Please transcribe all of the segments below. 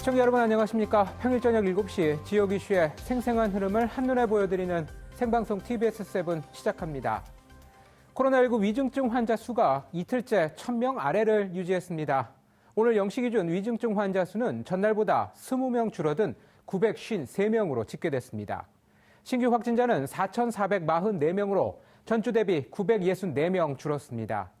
시청자 여러분 안녕하십니까? 평일 저녁 7시 지역 이슈의 생생한 흐름을 한눈에 보여드리는 생방송 TBS7 시작합니다. 코로나19 위중증 환자 수가 이틀째 1,000명 아래를 유지했습니다. 오늘 0시 기준 위중증 환자 수는 전날보다 20명 줄어든 953명으로 집계됐습니다. 신규 확진자는 4,444명으로 전주 대비 964명 줄었습니다.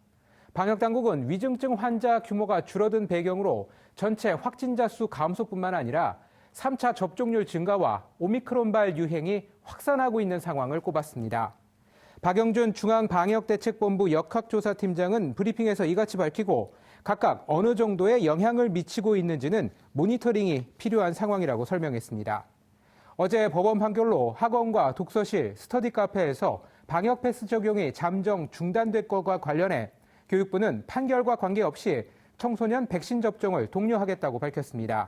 방역당국은 위중증 환자 규모가 줄어든 배경으로 전체 확진자 수 감소뿐만 아니라 3차 접종률 증가와 오미크론발 유행이 확산하고 있는 상황을 꼽았습니다. 박영준 중앙방역대책본부 역학조사팀장은 브리핑에서 이같이 밝히고 각각 어느 정도의 영향을 미치고 있는지는 모니터링이 필요한 상황이라고 설명했습니다. 어제 법원 판결로 학원과 독서실, 스터디 카페에서 방역 패스 적용이 잠정 중단될 것과 관련해 교육부는 판결과 관계없이 청소년 백신 접종을 독려하겠다고 밝혔습니다.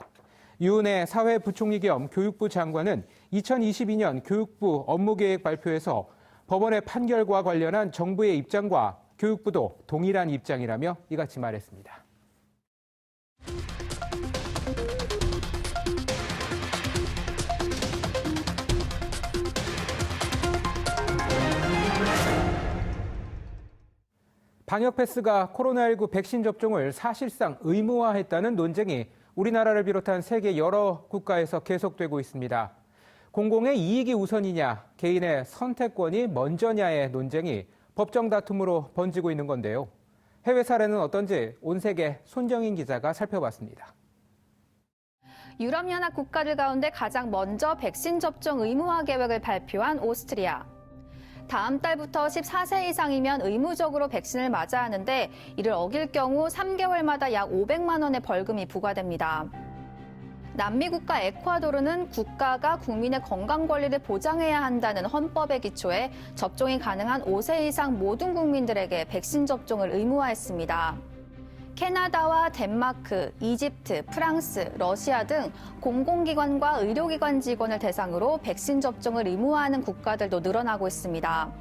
유은혜 사회부총리 겸 교육부 장관은 2022년 교육부 업무계획 발표에서 법원의 판결과 관련한 정부의 입장과 교육부도 동일한 입장이라며 이같이 말했습니다. 방역 패스가 코로나19 백신 접종을 사실상 의무화했다는 논쟁이 우리나라를 비롯한 세계 여러 국가에서 계속되고 있습니다. 공공의 이익이 우선이냐, 개인의 선택권이 먼저냐의 논쟁이 법정 다툼으로 번지고 있는 건데요. 해외 사례는 어떤지 온 세계 손정인 기자가 살펴봤습니다. 유럽연합 국가들 가운데 가장 먼저 백신 접종 의무화 계획을 발표한 오스트리아. 다음 달부터 14세 이상이면 의무적으로 백신을 맞아야 하는데 이를 어길 경우 3개월마다 약 500만 원의 벌금이 부과됩니다. 남미 국가 에콰도르는 국가가 국민의 건강 권리를 보장해야 한다는 헌법의 기초에 접종이 가능한 5세 이상 모든 국민들에게 백신 접종을 의무화했습니다. 캐나다와 덴마크, 이집트, 프랑스, 러시아 등 공공기관과 의료기관 직원을 대상으로 백신 접종을 의무화하는 국가들도 늘어나고 있습니다.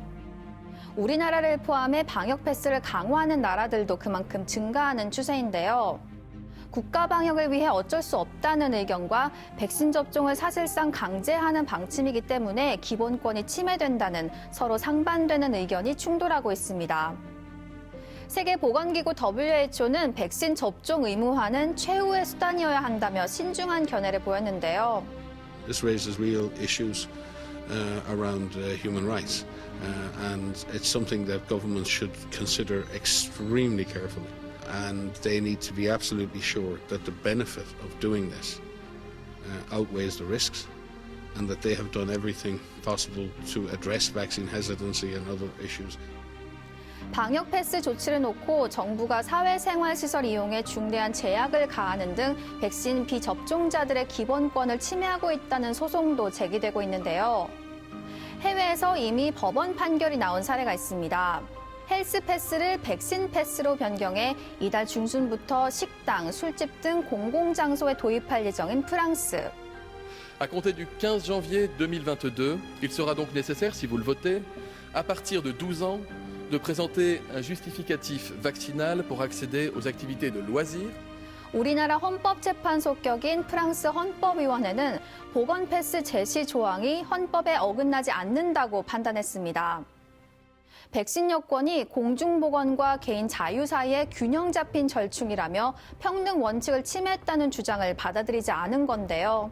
우리나라를 포함해 방역 패스를 강화하는 나라들도 그만큼 증가하는 추세인데요. 국가 방역을 위해 어쩔 수 없다는 의견과 백신 접종을 사실상 강제하는 방침이기 때문에 기본권이 침해된다는 서로 상반되는 의견이 충돌하고 있습니다. 세계보건기구 WHO는 백신 접종 의무화는 최후의 수단이어야 한다며 신중한 견해를 보였는데요. This raises real issues around human rights, and it's something that governments should consider extremely carefully. And they need to be absolutely sure that the benefit of doing this outweighs the risks, and that they have done everything possible to address vaccine hesitancy and other issues. 방역 패스 조치를 놓고 정부가 사회생활시설 이용에 중대한 제약을 가하는 등 백신 비접종자들의 기본권을 침해하고 있다는 소송도 제기되고 있는데요. 해외에서 이미 법원 판결이 나온 사례가 있습니다. 헬스 패스를 백신 패스로 변경해 이달 중순부터 식당, 술집 등 공공장소에 도입할 예정인 프랑스. À compter du 15 janvier 2022, il sera donc nécessaire, si vous le votez, à partir de 12 ans, de présenter un justificatif vaccinal pour accéder aux activités de loisirs. 우리나라 헌법재판소 격인 프랑스 헌법위원회는 보건 패스 제시 조항이 헌법에 어긋나지 않는다고 판단했습니다. 백신 여권이 공중보건과 개인 자유 사이에 균형 잡힌 절충이라며 평등 원칙을 침해했다는 주장을 받아들이지 않은 건데요.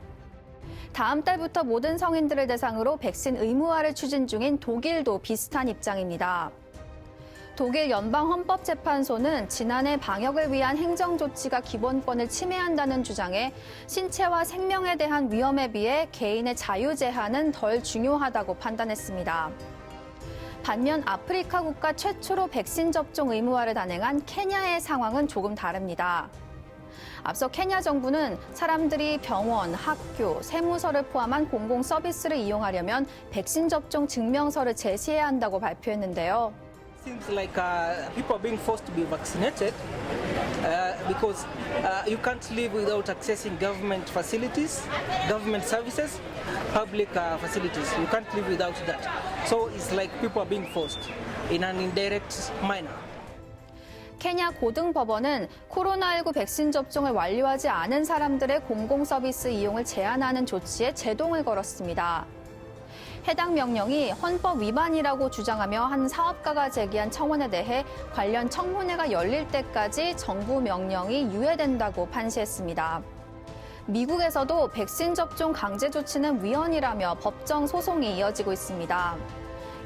다음 달부터 모든 성인들을 대상으로 백신 의무화를 추진 중인 독일도 비슷한 입장입니다. 독일 연방헌법재판소는 지난해 방역을 위한 행정조치가 기본권을 침해한다는 주장에 신체와 생명에 대한 위험에 비해 개인의 자유 제한은 덜 중요하다고 판단했습니다. 반면 아프리카 국가 최초로 백신 접종 의무화를 단행한 케냐의 상황은 조금 다릅니다. 앞서 케냐 정부는 사람들이 병원, 학교, 세무서를 포함한 공공 서비스를 이용하려면 백신 접종 증명서를 제시해야 한다고 발표했는데요. Seems like people are being forced to be vaccinated because you can't live without accessing government facilities, government services, public facilities. You can't live without that. So it's like people are being forced in an indirect manner. 케냐 고등법원은 코로나19 백신 접종을 완료하지 않은 사람들의 공공서비스 이용을 제한하는 조치에 제동을 걸었습니다. 해당 명령이 헌법 위반이라고 주장하며 한 사업가가 제기한 청원에 대해 관련 청문회가 열릴 때까지 정부 명령이 유예된다고 판시했습니다. 미국에서도 백신 접종 강제 조치는 위헌이라며 법정 소송이 이어지고 있습니다.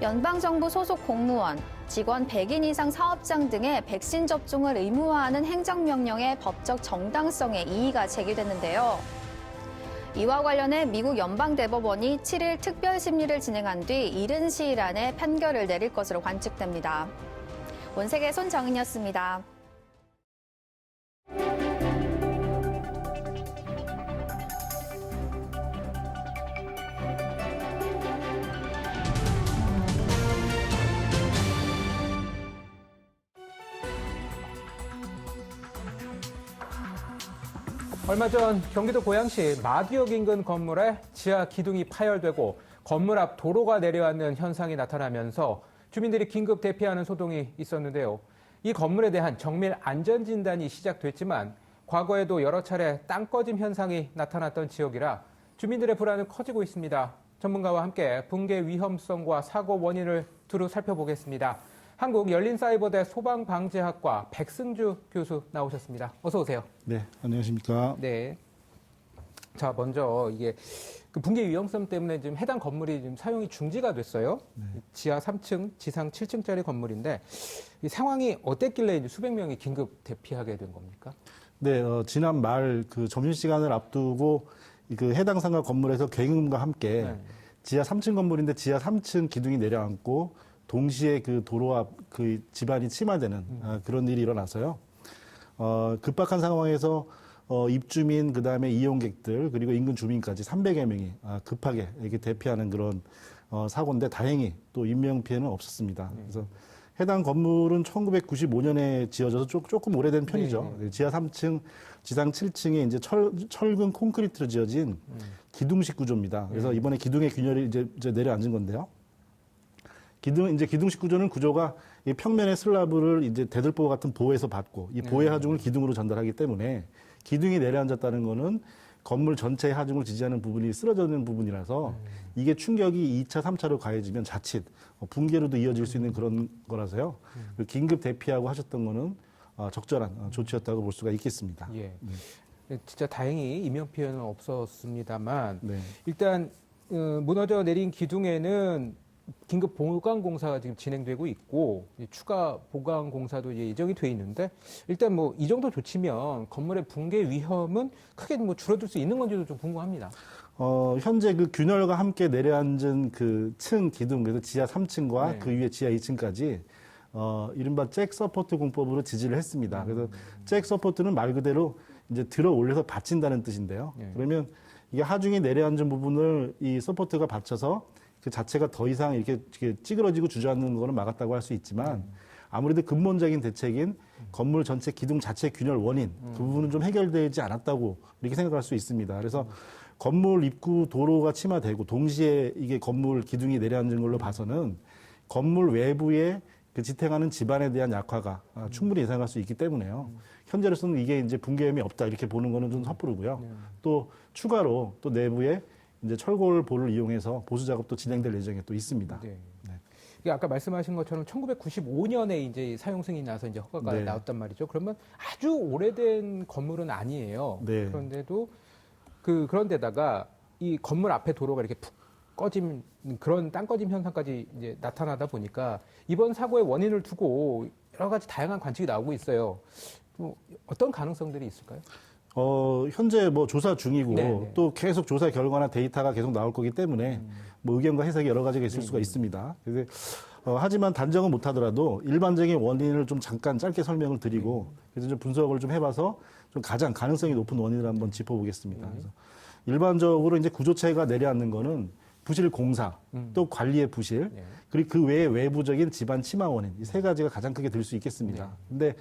연방정부 소속 공무원, 직원 100인 이상 사업장 등의 백신 접종을 의무화하는 행정명령의 법적 정당성에 이의가 제기됐는데요. 이와 관련해 미국 연방대법원이 7일 특별 심리를 진행한 뒤 이른 시일 안에 판결을 내릴 것으로 관측됩니다. 원색의 손정은이었습니다. 얼마 전 경기도 고양시 마디역 인근 건물에 지하 기둥이 파열되고 건물 앞 도로가 내려앉는 현상이 나타나면서 주민들이 긴급 대피하는 소동이 있었는데요. 이 건물에 대한 정밀 안전진단이 시작됐지만 과거에도 여러 차례 땅 꺼짐 현상이 나타났던 지역이라 주민들의 불안은 커지고 있습니다. 전문가와 함께 붕괴 위험성과 사고 원인을 두루 살펴보겠습니다. 한국열린사이버대 소방방재학과 백승주 교수 나오셨습니다. 어서 오세요. 네, 안녕하십니까. 네. 자, 먼저 이게 그 붕괴 위험성 때문에 지금 해당 건물이 지금 사용이 중지가 됐어요. 네. 지하 3층, 지상 7층짜리 건물인데 이 상황이 어땠길래 이제 수백 명이 긴급 대피하게 된 겁니까? 네, 지난 말 그 점심시간을 앞두고 그 해당 상가 건물에서 굉음과 함께 네. 지하 3층 건물인데 지하 3층 기둥이 내려앉고 동시에 그 도로 앞 그 집안이 침하되는 그런 일이 일어나서요. 급박한 상황에서 입주민 그다음에 이용객들 그리고 인근 주민까지 300여 명이 급하게 이렇게 대피하는 그런 사고인데 다행히 또 인명 피해는 없었습니다. 그래서 해당 건물은 1995년에 지어져서 조금 오래된 편이죠. 지하 3층, 지상 7층에 이제 철근 콘크리트로 지어진 기둥식 구조입니다. 그래서 이번에 기둥의 균열이 이제 내려앉은 건데요. 기둥식 구조는 구조가 이 평면의 슬라브를 이제 대들보 같은 보에서 받고 이 보의 하중을 기둥으로 전달하기 때문에 기둥이 내려앉았다는 거는 건물 전체의 하중을 지지하는 부분이 쓰러지는 부분이라서 이게 충격이 2차, 3차로 가해지면 자칫 붕괴로도 이어질 수 있는 그런 거라서요. 긴급 대피하고 하셨던 거는 적절한 조치였다고 볼 수가 있겠습니다. 예. 진짜 다행히 인명 피해는 없었습니다만 네. 일단 무너져 내린 기둥에는 긴급 보강 공사가 지금 진행되고 있고 추가 보강 공사도 이제 예정이 돼 있는데 일단 뭐 이 정도 조치면 건물의 붕괴 위험은 크게 뭐 줄어들 수 있는 건지도 좀 궁금합니다. 현재 그 균열과 함께 내려앉은 그 층 기둥, 그래서 지하 3층과 네. 그 위에 지하 2층까지 이른바 잭 서포트 공법으로 지지를 했습니다. 그래서 잭 서포트는 말 그대로 이제 들어 올려서 받친다는 뜻인데요. 네. 그러면 이게 하중이 내려앉은 부분을 이 서포트가 받쳐서 그 자체가 더 이상 이렇게 찌그러지고 주저앉는 거는 막았다고 할 수 있지만 아무래도 근본적인 대책인 건물 전체 기둥 자체 균열 원인 그 부분은 좀 해결되지 않았다고 이렇게 생각할 수 있습니다. 그래서 건물 입구 도로가 침하되고 동시에 이게 건물 기둥이 내려앉은 걸로 봐서는 건물 외부에 그 지탱하는 집안에 대한 약화가 충분히 예상할 수 있기 때문에요. 현재로서는 이게 이제 붕괴 위험이 없다 이렇게 보는 거는 좀 섣부르고요. 또 추가로 또 내부에 이제 철골볼을 이용해서 보수 작업도 진행될 예정에 또 있습니다. 네. 네. 이게 아까 말씀하신 것처럼 1995년에 이제 사용 승인이 나서 이제 허가가 네. 나왔단 말이죠. 그러면 아주 오래된 건물은 아니에요. 네. 그런데도 그런데다가 이 건물 앞에 도로가 이렇게 푹 꺼짐 그런 땅 꺼짐 현상까지 이제 나타나다 보니까 이번 사고의 원인을 두고 여러 가지 다양한 관측이 나오고 있어요. 뭐 어떤 가능성들이 있을까요? 현재 뭐 조사 중이고 네네. 또 계속 조사 결과나 데이터가 계속 나올 거기 때문에 뭐 의견과 해석이 여러 가지가 있을 수가 있습니다. 그래서 하지만 단정은 못하더라도 일반적인 원인을 좀 잠깐 짧게 설명을 드리고 그래서 좀 분석을 좀 해봐서 좀 가장 가능성이 높은 원인을 한번 짚어보겠습니다. 그래서 일반적으로 이제 구조체가 내려앉는 거는 부실 공사, 또 관리의 부실, 네. 그리고 그 외에 외부적인 집안 침하 원인 이 세 가지가 가장 크게 들 수 있겠습니다. 근데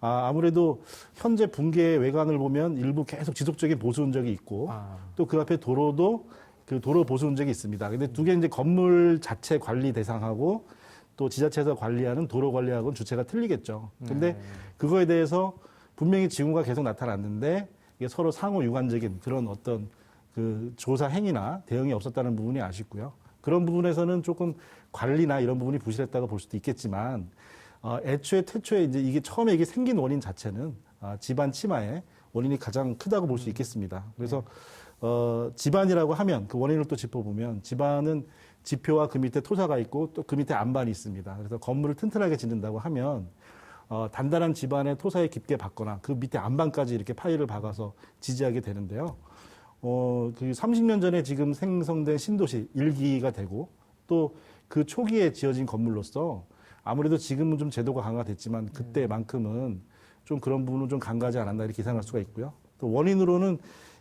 아무래도 현재 붕괴의 외관을 보면 일부 계속 지속적인 보수 흔적이 있고 또 그 앞에 도로도 그 도로 보수 흔적이 있습니다. 근데 두 개 이제 건물 자체 관리 대상하고 또 지자체에서 관리하는 도로 관리하고는 주체가 틀리겠죠. 근데 그거에 대해서 분명히 징후가 계속 나타났는데 이게 서로 상호 유관적인 그런 어떤 그 조사 행위나 대응이 없었다는 부분이 아쉽고요. 그런 부분에서는 조금 관리나 이런 부분이 부실했다고 볼 수도 있겠지만 애초에 태초에 이제 이게 처음에 이게 생긴 원인 자체는 집안 치마의 원인이 가장 크다고 볼 수 있겠습니다. 그래서 집안이라고 하면 그 원인을 또 짚어보면 집안은 지표와 그 밑에 토사가 있고 또 그 밑에 안반이 있습니다. 그래서 건물을 튼튼하게 짓는다고 하면 단단한 집안의 토사에 깊게 박거나 그 밑에 안반까지 이렇게 파일을 박아서 지지하게 되는데요. 그 30년 전에 지금 생성된 신도시 1기가 되고 또 그 초기에 지어진 건물로서 아무래도 지금은 좀 제도가 강화됐지만 그때만큼은 좀 그런 부분은 좀 강하지 않았나 이렇게 예상할 수가 있고요. 또 원인으로는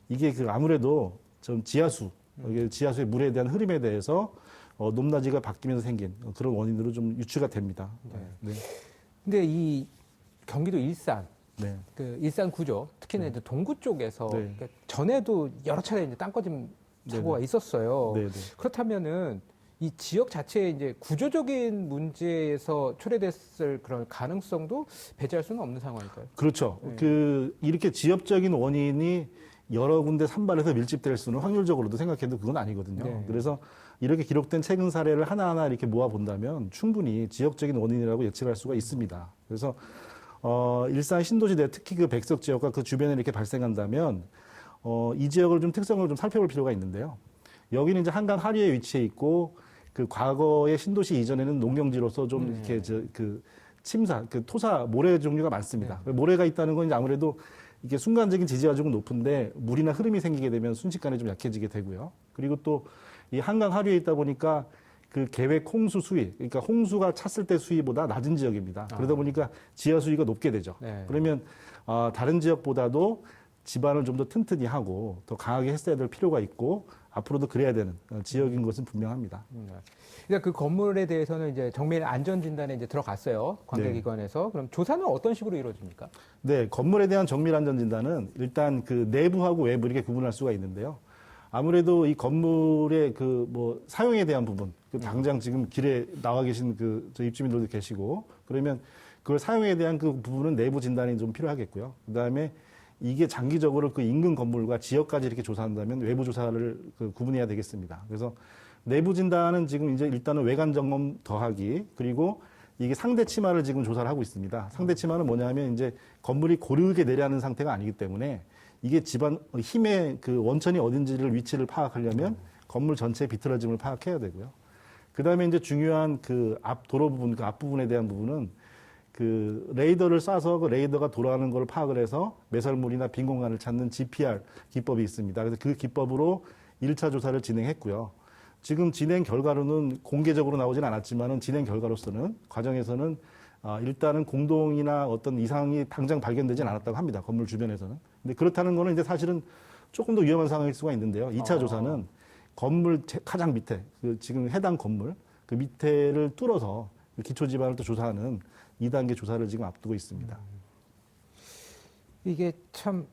이게 그 아무래도 좀 지하수의 물에 대한 흐름에 대해서 높낮이가 바뀌면서 생긴 그런 원인으로 좀 유추가 됩니다. 네. 근데 이 경기도 일산, 네. 그 일산 구조, 특히나 이제 동구 쪽에서 네. 그러니까 전에도 여러 차례 이제 땅꺼짐 사고가 있었어요. 네, 네. 그렇다면은 이 지역 자체의 이제 구조적인 문제에서 초래됐을 그런 가능성도 배제할 수는 없는 상황일까요? 그렇죠. 네. 이렇게 지역적인 원인이 여러 군데 산발해서 밀집될 수는 확률적으로도 생각해도 그건 아니거든요. 네. 그래서 이렇게 기록된 최근 사례를 하나하나 이렇게 모아 본다면 충분히 지역적인 원인이라고 예측할 수가 있습니다. 그래서 일산 신도시대 특히 그 백석 지역과 그 주변에 이렇게 발생한다면 이 지역을 좀 특성을 좀 살펴볼 필요가 있는데요. 여기는 이제 한강 하류에 위치해 있고 그 과거의 신도시 이전에는 농경지로서 좀 이렇게 토사 모래 종류가 많습니다. 모래가 있다는 건 이제 아무래도 이게 순간적인 지지가 조금 높은데 물이나 흐름이 생기게 되면 순식간에 좀 약해지게 되고요. 그리고 또 이 한강 하류에 있다 보니까 그 계획 홍수 수위, 그러니까 홍수가 찼을 때 수위보다 낮은 지역입니다. 그러다 보니까 지하 수위가 높게 되죠. 네. 그러면 다른 지역보다도 집안을 좀 더 튼튼히 하고 더 강하게 했어야 될 필요가 있고 앞으로도 그래야 되는 지역인 것은 분명합니다. 그러니까 그 건물에 대해서는 이제 정밀 안전 진단에 이제 들어갔어요. 관계기관에서. 그럼 조사는 어떤 식으로 이루어집니까? 네, 건물에 대한 정밀 안전 진단은 일단 그 내부하고 외부 이렇게 구분할 수가 있는데요. 아무래도 이 건물의 사용에 대한 부분, 당장 지금 길에 나와 계신 저 입주민들도 계시고 그러면 그걸 사용에 대한 그 부분은 내부 진단이 좀 필요하겠고요. 그 다음에 이게 장기적으로 그 인근 건물과 지역까지 이렇게 조사한다면 외부 조사를 구분해야 되겠습니다. 그래서 내부 진단은 지금 이제 일단은 외관 점검 더하기 그리고 이게 상대 치마를 지금 조사를 하고 있습니다. 상대 치마는 뭐냐면 이제 건물이 고르게 내려앉는 상태가 아니기 때문에 이게 집안 힘의 그 원천이 어딘지를 위치를 파악하려면 건물 전체의 비틀어짐을 파악해야 되고요. 그 다음에 이제 중요한 그 앞 도로 부분, 그 앞부분에 대한 부분은 그 레이더를 쏴서 그 레이더가 돌아가는 걸 파악을 해서 매설물이나 빈 공간을 찾는 GPR 기법이 있습니다. 그래서 그 기법으로 1차 조사를 진행했고요. 지금 진행 결과로는 공개적으로 나오진 않았지만은 진행 결과로서는 과정에서는 일단은 공동이나 어떤 이상이 당장 발견되진 않았다고 합니다. 건물 주변에서는. 근데 그렇다는 거는 이제 사실은 조금 더 위험한 상황일 수가 있는데요. 2차 조사는 건물 가장 밑에 지금 해당 건물 그 밑에를 뚫어서 기초 지반을 또 조사하는 2단계 조사를 지금 앞두고 있습니다. 이게 참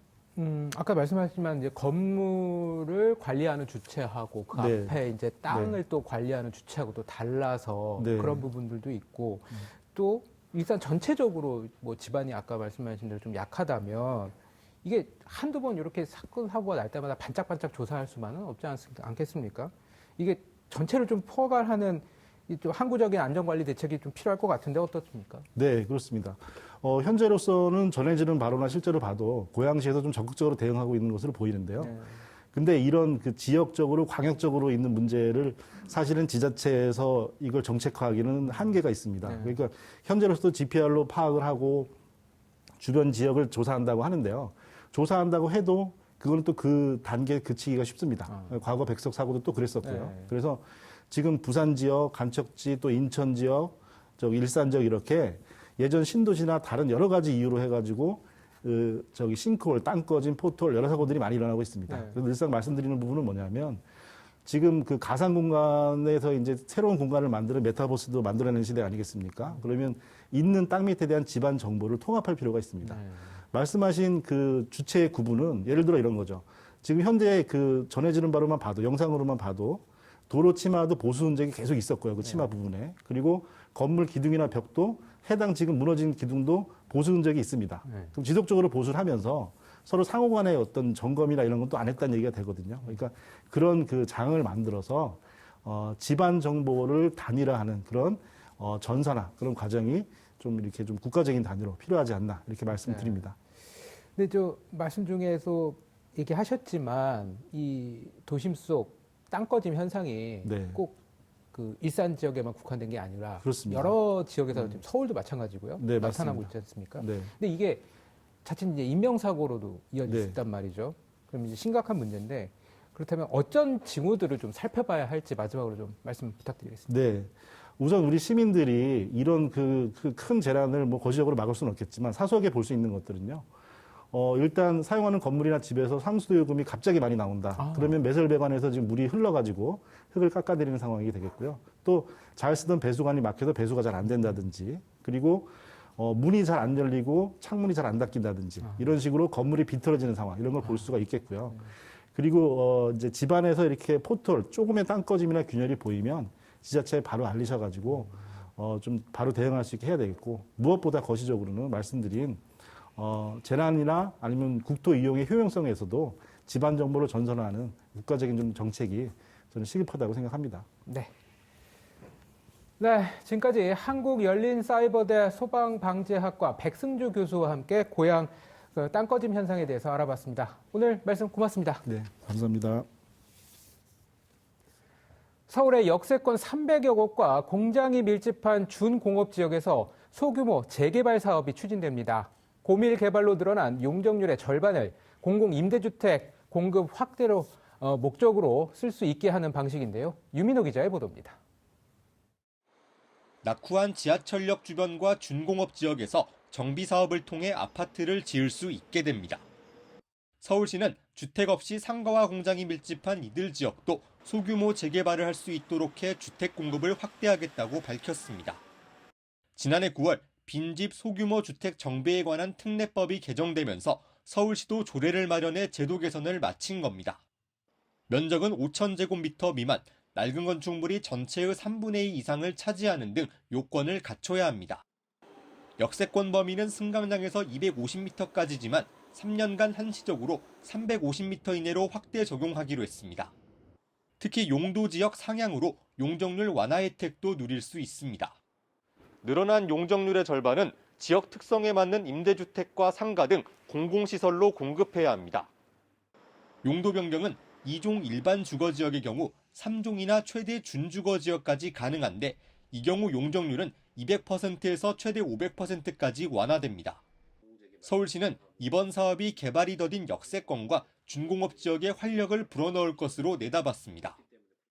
아까 말씀하셨지만 이제 건물을 관리하는 주체하고 그 네. 앞에 이제 땅을 또 관리하는 주체하고 또 달라서 네. 그런 부분들도 있고 또 일단 전체적으로 뭐 집안이 아까 말씀하신 대로 좀 약하다면 이게 한두 번 이렇게 사고가 날 때마다 반짝반짝 조사할 수만은 없지 않겠습니까? 이게 전체를 좀 포괄하는 좀 항구적인 안전관리 대책이 좀 필요할 것 같은데 어떻습니까? 네, 그렇습니다. 현재로서는 전해지는 바로나 실제로 봐도 고양시에서 좀 적극적으로 대응하고 있는 것으로 보이는데요. 네. 근데 이런 그 지역적으로 광역적으로 있는 문제를 사실은 지자체에서 이걸 정책화하기는 한계가 있습니다. 네. 그러니까 현재로서도 GPR로 파악을 하고 주변 지역을 조사한다고 하는데요. 조사한다고 해도 그거는 또 그 단계에 그치기가 쉽습니다. 과거 백석 사고도 또 그랬었고요. 네. 그래서 지금 부산 지역, 간척지, 또 인천 지역, 일산 지역 이렇게 예전 신도시나 다른 여러 가지 이유로 해가지고 싱크홀, 땅 꺼진 포트홀 여러 사고들이 많이 일어나고 있습니다. 네. 그래서 늘상 말씀드리는 부분은 뭐냐면 지금 그 가상 공간에서 이제 새로운 공간을 만드는 메타버스도 만들어내는 시대 아니겠습니까? 그러면 있는 땅 밑에 대한 집안 정보를 통합할 필요가 있습니다. 네. 말씀하신 그 주체의 구분은 예를 들어 이런 거죠. 지금 현재 그 전해지는 바로만 봐도 영상으로만 봐도 도로 치마도 보수 흔적이 계속 있었고요. 그 치마 부분에. 그리고 건물 기둥이나 벽도 해당 지금 무너진 기둥도 보수 흔적이 있습니다. 네. 그럼 지속적으로 보수를 하면서 서로 상호 간의 어떤 점검이나 이런 것도 안 했다는 얘기가 되거든요. 그러니까 그런 그 장을 만들어서 집안 정보를 단일화하는 그런 전산화 그런 과정이 좀 이렇게 좀 국가적인 단위로 필요하지 않나 이렇게 말씀드립니다. 근데 저 말씀 중에서 얘기하셨지만 이 도심 속 땅꺼짐 현상이 네. 꼭 그 일산 지역에만 국한된 게 아니라 그렇습니다. 여러 지역에서 지금 서울도 마찬가지고요. 네, 나타나고 맞습니다. 있지 않습니까? 네. 근데 이게 자칫 이제 인명사고로도 이어질 네. 수 있단 말이죠. 그럼 이제 심각한 문제인데 그렇다면 어떤 징후들을 좀 살펴봐야 할지 마지막으로 좀 말씀 부탁드리겠습니다. 네. 우선 우리 시민들이 이런 그 큰 재난을 뭐 거시적으로 막을 수는 없겠지만 사소하게 볼 수 있는 것들은요. 일단 사용하는 건물이나 집에서 상수도 요금이 갑자기 많이 나온다. 그러면 매설배관에서 지금 물이 흘러가지고 흙을 깎아내리는 상황이 되겠고요. 또 잘 쓰던 배수관이 막혀서 배수가 잘 안 된다든지, 그리고 문이 잘 안 열리고 창문이 잘 안 닫힌다든지 이런 식으로 건물이 비틀어지는 상황 이런 걸 볼 수가 있겠고요. 그리고 이제 집안에서 이렇게 포털 조금의 땅꺼짐이나 균열이 보이면 지자체에 바로 알리셔가지고 좀 바로 대응할 수 있게 해야 되겠고, 무엇보다 거시적으로는 말씀드린 재난이나 아니면 국토 이용의 효용성에서도 집안 정보를 전선화하는 국가적인 좀 정책이 저는 시급하다고 생각합니다. 네. 네, 지금까지 한국열린사이버대 소방방재학과 백승주 교수와 함께 고향 땅꺼짐 현상에 대해서 알아봤습니다. 오늘 말씀 고맙습니다. 네, 감사합니다. 서울의 역세권 300여 곳과 공장이 밀집한 준공업 지역에서 소규모 재개발 사업이 추진됩니다. 고밀 개발로 늘어난 용적률의 절반을 공공임대주택 공급 확대로 목적으로 쓸 수 있게 하는 방식인데요. 유민호 기자의 보도입니다. 낙후한 지하철역 주변과 준공업 지역에서 정비 사업을 통해 아파트를 지을 수 있게 됩니다. 서울시는 주택 없이 상가와 공장이 밀집한 이들 지역도 소규모 재개발을 할 수 있도록 해 주택 공급을 확대하겠다고 밝혔습니다. 지난해 9월 빈집 소규모 주택 정비에 관한 특례법이 개정되면서 서울시도 조례를 마련해 제도 개선을 마친 겁니다. 면적은 5,000제곱미터 미만, 낡은 건축물이 전체의 3분의 2 이상을 차지하는 등 요건을 갖춰야 합니다. 역세권 범위는 승강장에서 250m까지지만 3년간 한시적으로 350m 이내로 확대 적용하기로 했습니다. 특히 용도 지역 상향으로 용적률 완화 혜택도 누릴 수 있습니다. 늘어난 용적률의 절반은 지역 특성에 맞는 임대주택과 상가 등 공공시설로 공급해야 합니다. 용도 변경은 2종 일반 주거지역의 경우 3종이나 최대 준주거지역까지 가능한데, 이 경우 용적률은 200%에서 최대 500%까지 완화됩니다. 서울시는 이번 사업이 개발이 더딘 역세권과 준공업 지역에 활력을 불어넣을 것으로 내다봤습니다.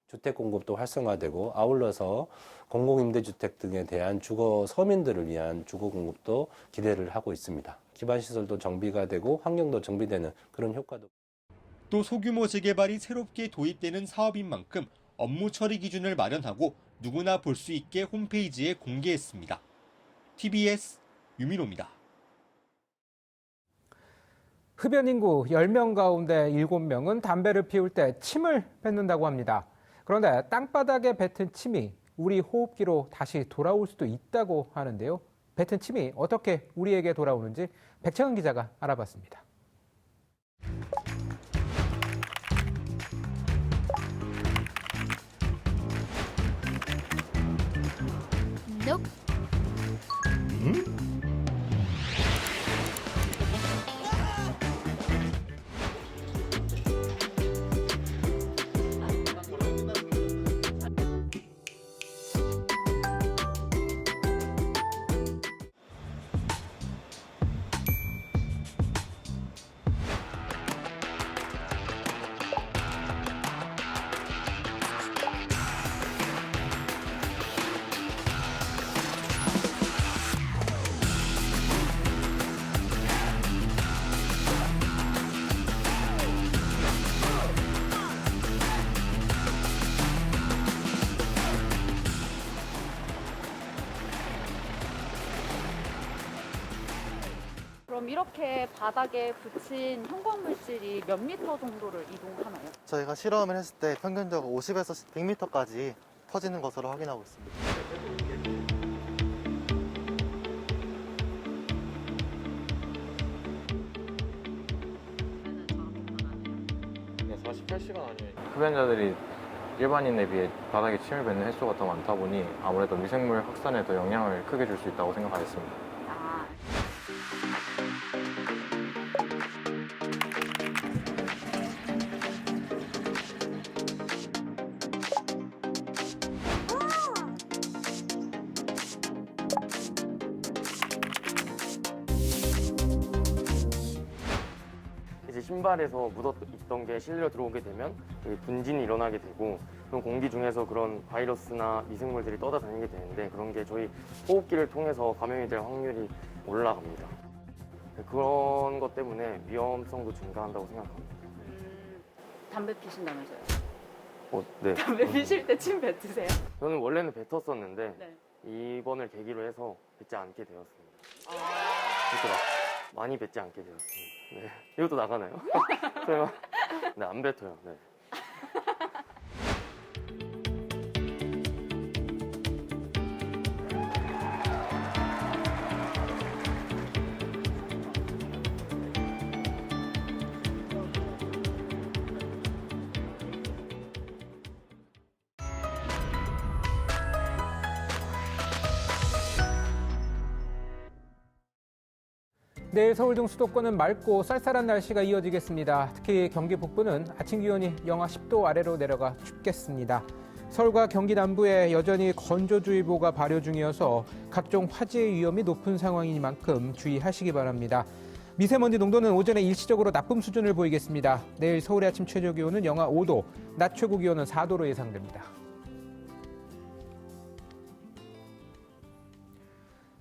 주택 공급도 활성화되고 아울러서 공공임대주택 등에 대한 주거 서민들을 위한 주거 공급도 기대를 하고 있습니다. 기반 시설도 정비가 되고 환경도 정비되는 그런 효과도. 또 소규모 재개발이 새롭게 도입되는 사업인 만큼 업무 처리 기준을 마련하고 누구나 볼 수 있게 홈페이지에 공개했습니다. TBS 유민호입니다. 흡연 인구 10명 가운데 7명은 담배를 피울 때 침을 뱉는다고 합니다. 그런데 땅바닥에 뱉은 침이 우리 호흡기로 다시 돌아올 수도 있다고 하는데요. 뱉은 침이 어떻게 우리에게 돌아오는지 백채은 기자가 알아봤습니다. 그럼 이렇게 바닥에 붙인 형광물질이 몇 미터 정도를 이동하나요? 저희가 실험을 했을 때 평균적으로 50에서 100m까지 퍼지는 것으로 확인하고 있습니다. 48시간 아니면 흡연자들이 일반인에 비해 바닥에 침을 뱉는 횟수가 더 많다 보니 아무래도 미생물 확산에 더 영향을 크게 줄 수 있다고 생각하겠습니다. 아, 이제 신발에서 묻어있던 게 실내로 들어오게 되면 분진이 일어나게 되고 그런 공기 중에서 그런 바이러스나 미생물들이 떠다니게 되는데 그런 게 저희 호흡기를 통해서 감염이 될 확률이 올라갑니다. 그런 것 때문에 위험성도 증가한다고 생각합니다. 담배 피신다면서요? 네. 담배 피실 때 침 뱉으세요? 저는 원래는 뱉었었는데 네. 이번을 계기로 해서 뱉지 않게 되었습니다. 아, 그렇게 막 많이 뱉지 않게 되었습니다. 네. 이것도 나가나요? 저요? 네, 안 뱉어요. 네. 내일 서울 등 수도권은 맑고 쌀쌀한 날씨가 이어지겠습니다. 특히 경기 북부는 아침 기온이 영하 10도 아래로 내려가 춥겠습니다. 서울과 경기 남부에 여전히 건조주의보가 발효 중이어서 각종 화재의 위험이 높은 상황이니만큼 주의하시기 바랍니다. 미세먼지 농도는 오전에 일시적으로 나쁨 수준을 보이겠습니다. 내일 서울의 아침 최저 기온은 영하 5도, 낮 최고 기온은 4도로 예상됩니다.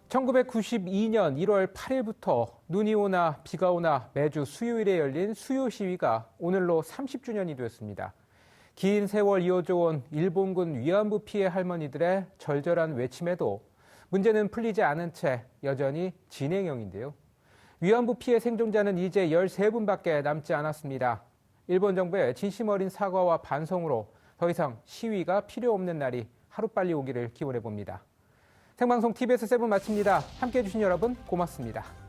1992년 1월 8일부터 눈이 오나 비가 오나 매주 수요일에 열린 수요 시위가 오늘로 30주년이 되었습니다. 긴 세월 이어져온 일본군 위안부 피해 할머니들의 절절한 외침에도 문제는 풀리지 않은 채 여전히 진행형인데요. 위안부 피해 생존자는 이제 13분밖에 남지 않았습니다. 일본 정부의 진심 어린 사과와 반성으로 더 이상 시위가 필요 없는 날이 하루빨리 오기를 기원해 봅니다. 생방송 TBS7 마칩니다. 함께해 주신 여러분 고맙습니다.